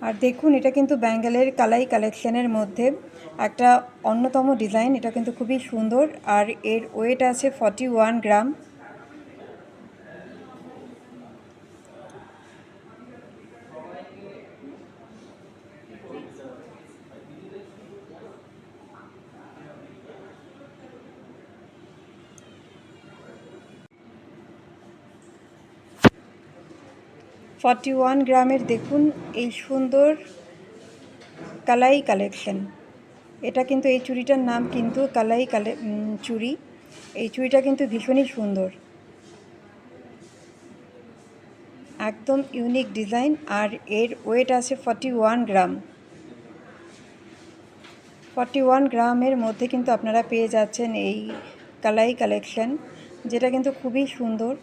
আর দেখুন, এটা কিন্তু ব্যাঙ্গেলের কালাই কালেকশনের মধ্যে একটা অন্যতম ডিজাইন। এটা কিন্তু খুবই সুন্দর, আর এর ওয়েট আছে 41 গ্রাম। গ্রামের দেখুন এই সুন্দর কালাই কালেকশন। এটা কিন্তু এই চুড়িটার নাম কিন্তু কালাই চুড়ি। এই চুড়িটা কিন্তু ভীষণই সুন্দর, একদম ইউনিক ডিজাইন, আর এর ওয়েট আছে 41 গ্রাম। 41 গ্রামের মধ্যে কিন্তু আপনারা পেয়ে যাচ্ছেন এই কালাই কালেকশন, যেটা কিন্তু খুবই সুন্দর।